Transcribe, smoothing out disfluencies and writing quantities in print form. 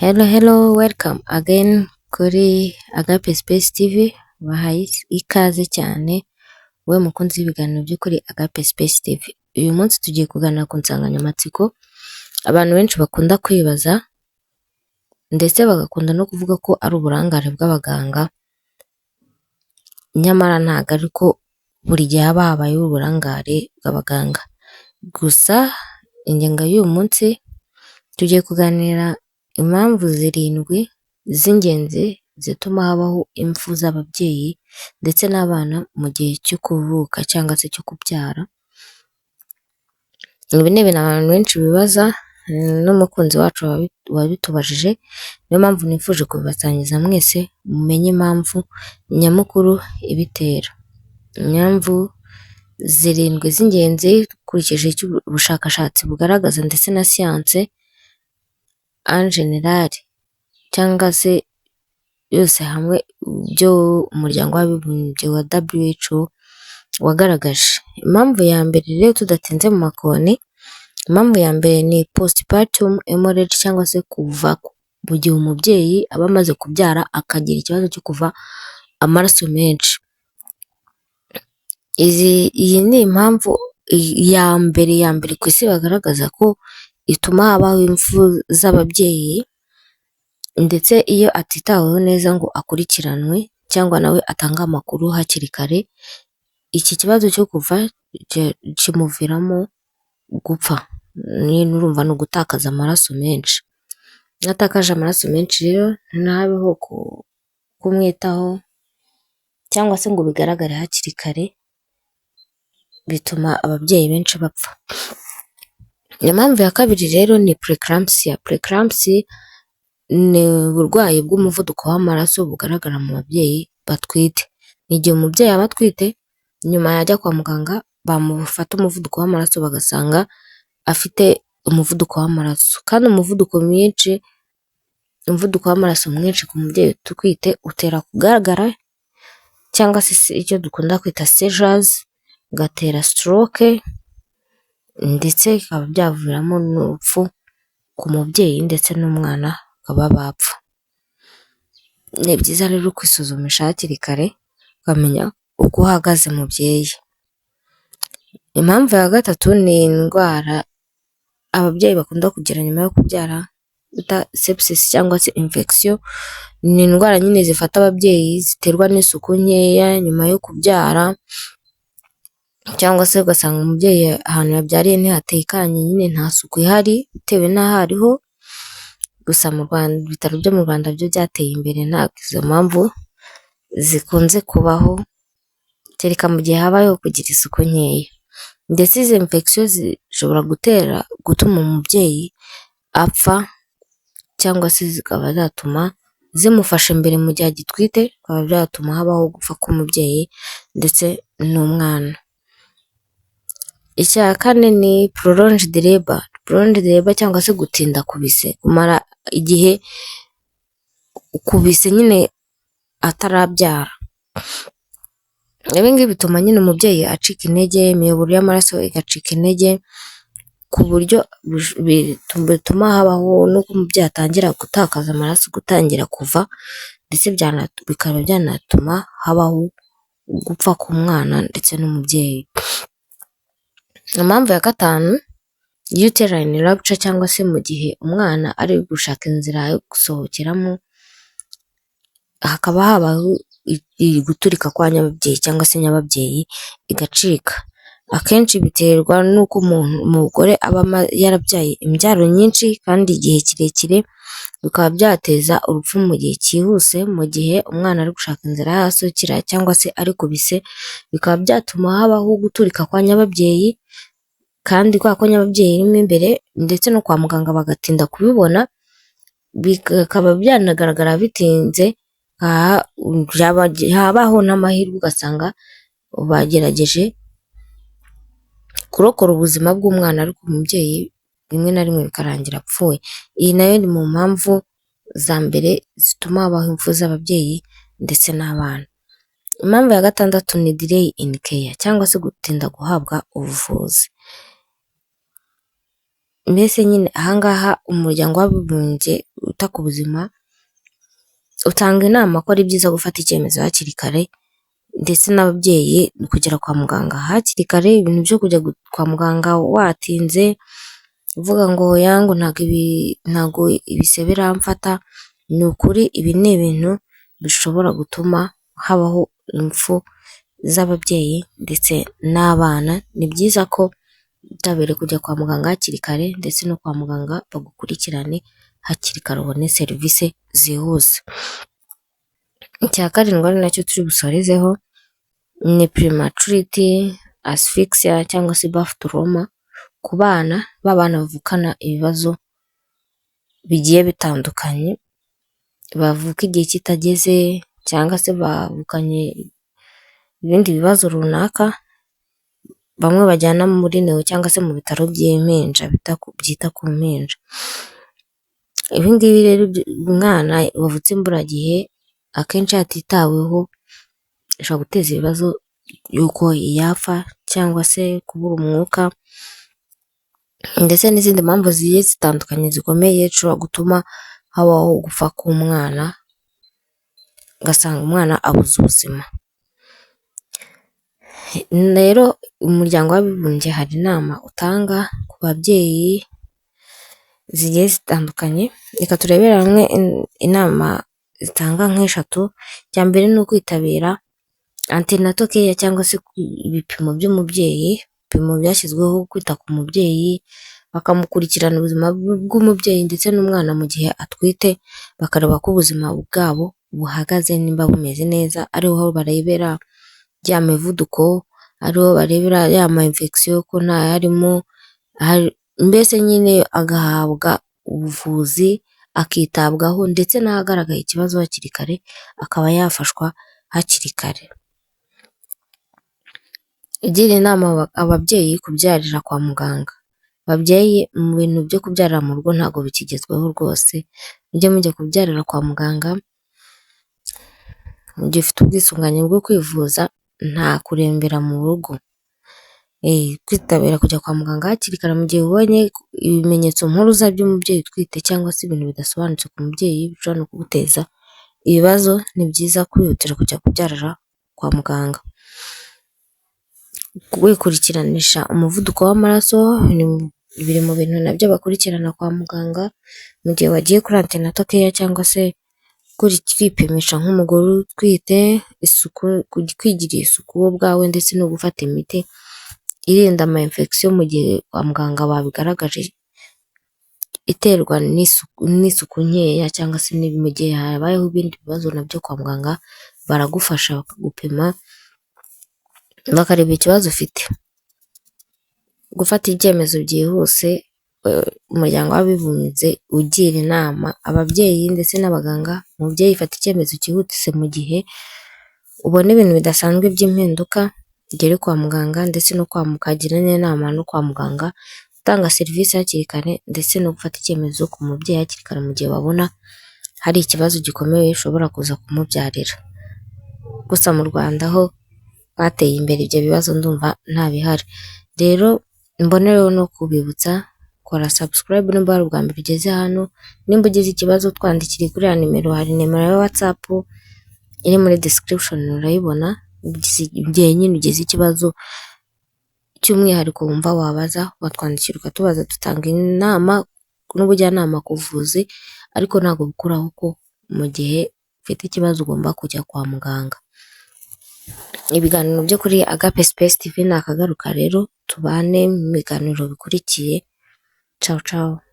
Hello, welcome again kuri Agape Space TV. Bahaye ikaze cyane wowe mukunzi w'ibiganiro by'ukuri Agape Space TV. Uyu munsi tugiye kuganira ku nsanganyamatsiko abantu benshi bakunda kwibaza ndetse bagakunda no kuvuga ko ari uburangare bw'abaganga, nyamara ntabwo ari ko buri gihe haba habaye uburangare bw'abaganga. Gusa ingingo y'uyu munsi tugiye kuganira impamvu 7 z'ingenzi zituma habaho impfu z'ababyeyi ndetse n'abana mu gihe cyo kuvuka cyangwa se cyo kubyara. Ibi ni ibintu abantu benshi bibaza, n'umukunzi wacu wabitubajije, niyo mpamvu nifuje kubibasangiza mwese mumenye impamvu nyamukuru ibitera. Impamvu 7 z'ingenzi dukurikije icyo ubushakashatsi bugaragaza ndetse na siyanse en general cyangwa se yose hamwe byo umuryango w'abibumbye wa WHO wagaragaje. Impamvu ya mbere rero tudatinze mu makoni, impamvu ya mbere ni postpartum hemorrhage cyangwa se kuva mu gihe umubyeyi aba amaze kubyara akagira ikibazo cyo kuva amaraso menshi. Iyi ni impamvu ya mbere ku isi bagaragaza ko ituma habaho impfu z'ababyeyi, ndetse iyo atitaweho neza ngo akurikiranwe cyangwa nawe atanga amakuru hakiri kare, iki kibazo cyo kuva kimuviramo gupfa. Urumva ni ugutakaza amaraso menshi. Iyo atakaje amaraso menshi rero ntabeho kumwitaho cyangwa se ngo bigaragare hakiri kare, bituma ababyeyi benshi bapfa. Impamvu ya kabiri rero ni preeclampsia. Preeclampsia ni uburwayi bw'umuvuduko w'amaraso bugaragara mu babyeyi batwite. Ni igihe umubyeyi aba atwite, nyuma yajya kwa muganga bamufata umuvuduko w'amaraso bagasanga afite umuvuduko w'amaraso, kandi umuvuduko w'amaraso mwinshi ku mubyeyi utwite utera kugaragara cyangwa se icyo dukunda kwita seizures, ugatera stroke ndetse bikaba byaviramo n'urupfu ku mubyeyi ndetse n'umwana bakaba bapfa. Ni byiza rero kwisuzumisha hakiri kare ukamenya uko uhagaze mubyeyi. Impamvu ya gatatu ni indwara ababyeyi bakunda kugira nyuma yo kubyara bita sepsis cyangwa se infection. Ni indwara nyine zifata ababyeyi ziterwa n'isuku nkeya nyuma yo kubyara, cyangwa se ugasanga umubyeyi ahantu yabyariye ntihatekanye, nyine nta suku ihari bitewe n'aho ariho. Gusa mu Rwanda, ibitaro byo mu Rwanda byo byateye imbere, ntabwo izo mpamvu zikunze kubaho kereka mu gihe habayeho kugira isuku nkeya. Ndetse izi infection zishobora gutuma umubyeyi apfa, cyangwa se zikaba zatuma zimufasha imbere mu gihe agitwite, bikaba byatuma habaho gupfa k'umubyeyi ndetse n'umwana. Icya kane ni prolonged labor. Prolonged labor cyangwa se gutinda kubise, kumara igihe kubise nyine atarabyara. Ibi ngibi bituma nyine umubyeyi acika intege, imiyoboro y'amaraso igacika intege, ku buryo bituma habaho n'uko umubyeyi atangira gutakaza amaraso, gutangira kuva, ndetse bikaba byanatuma habaho gupfa k'umwana ndetse n'umubyeyi. Impamvu ya gatanu, uterine rupture cyangwa se mu gihe umwana ari gushaka inzira yo gusohokeramo, hakaba habaho guturika kwa nyababyeyi cyangwa se nyababyeyi igacika. Akenshi biterwa n'uko umugore aba yarabyaye imbyaro nyinshi kandi igihe kirekire, bikaba byateza urupfu mu gihe cyihuse. Mu gihe umwana ari gushaka inzira yasohokera cyangwa se ari kubise, bikaba byatuma habaho guturika kwa nyababyeyi, kandi kwa ko nyababyeyi irimo imbere, ndetse no kwa muganga bagatinda kubibona, bikaba byanagaragara bitinze, habaho n'amahirwe ugasanga bagerageje kurokora ubuzima bw'umwana, ariko umubyeyi rimwe na rimwe bikarangira apfuye. Iyi nayo ni mu mpamvu za mbere zituma habaho impfu z'ababyeyi ndetse n'abana. Impamvu ya gatandatu ni delay in care cyangwa se gutinda guhabwa ubuvuzi. Mbese nyine ahangaha umuryango w'abibumbye wita ku buzima utanga inama ko ari byiza gufata icyemezo hakiri kare, ndetse n'ababyeyi kugera kwa muganga hakiri kare. Ibintu byo kujya kwa muganga watinze uvuga ngo oya ngo ntago ibise biramfata, ni ukuri ibi ni ibintu bishobora gutuma habaho impfu z'ababyeyi ndetse n'abana. Ni byiza ko utabere kujya kwa muganga hakiri kare, ndetse no kwa muganga bagukurikirane hakiri kare ubone serivisi zihuse. Icya karindwi ari nacyo turi busorezeho ni prematurity asphyxia cyangwa se birth trauma ku bana bavukana ibibazo bigiye bitandukanye, bavuka igihe kitageze cyangwa se bavukanye ibindi bibazo runaka, bamwe bajyana muri neo cyangwa se mu bitaro by'impinja byita ku mpinja. Ibi ngibi rero umwana wavutse imburagihe akenshi hatitaweho ashobora guteza ibibazo yuko yapfa cyangwa se kubura umwuka, ndetse n'izindi mpamvu zigiye zitandukanye zikomeye zishobora gutuma habaho gupfa k'umwana, ugasanga umwana abuze ubuzima. Rero umuryango w'abibumbye hari inama utanga ku babyeyi zigiye zitandukanye, reka turebere hamwe inama zitanga nk'eshatu. Icya mbere ni ukwitabira antenatal care cyangwa se ibipimo by'umubyeyi, ibipimo byashyizweho kwita ku mubyeyi, bakamukurikirana ubuzima bw'umubyeyi ndetse n'umwana mu gihe atwite, bakareba ko ubuzima bwabo buhagaze nimba bumeze neza, ariho barebera ya mivuduko, ariho barebera ya ma infection ko ntayarimo, mbese nyine agahabwa ubuvuzi akitabwaho, ndetse n'ahagaragaye ikibazo hakiri kare akaba yafashwa hakiri kare. Igira inama ababyeyi kubyarira kwa muganga. Babyeyi mu bintu byo kubyarira mu rugo ntabwo bikigezweho rwose, mujye mujya kubyarira kwa muganga mu gihe ufite ubwisungane bwo kwivuza, nta kurembera mu rugo. Kwitabira kujya kwa muganga hakiri kare mu gihe ubonye ibimenyetso mpuruza by'umubyeyi utwite cyangwa se ibintu bidasobanutse ku mubyeyi bishobora no kuguteza ibibazo, ni byiza kwihutira kujya kubyarira kwa muganga. Wikurikiranisha umuvuduko w'amaraso biri mu bintu nabyo bakurikirana kwa muganga mu gihe wagiye kuri antenatal care cyangwa se kwipimisha nk'umugore utwite, kwigirira isuku wowe ubwawe, ndetse no gufata imiti irinda ama infection mu gihe kwa muganga babigaragaje iterwa n'isuku nkeya, cyangwa se mu gihe habayeho ibindi bibazo nabyo kwa muganga baragufasha bakagupima bakareba ikibazo ufite. Gufata ibyemezo byihuse, umuryango w'abibumbye ugira inama ababyeyi ndetse n'abaganga. Umubyeyi fata icyemezo cyihutse mu gihe ubona ibintu bidasanzwe by'impinduka, ugere kwa muganga, ndetse no mukagira n'inama no kwa muganga gutanga serivisi hakiri kare, ndetse no gufata icyemezo ku mubyeyi hakiri kare mu gihe babona hari ikibazo gikomeye ushobora kuza kumubyarira. Gusa mu Rwanda ho bateye imbere ibyo bibazo ndumva nta bihari. Rero mbonereho no kubibutsa, kora subscribe nimba ari ubwa mbere ugeze hano, nimba ugize ikibazo twandikire kuri ya nimero, hari nimero ya WhatsApp iri muri description urayibona. Igihe nyine ugize ikibazo cy'umwihariko wumva wabaza, watwandikira ukatubaza, dutanga inama n'ubujyanama ku buvuzi, ariko ntabwo bikuraho ko mu gihe ufite ikibazo ugomba kujya kwa muganga. Ibiganiro byo kuri Agape Space TV nakagaruka rero, tubane mu biganiro bikurikiye. Ciao ciao.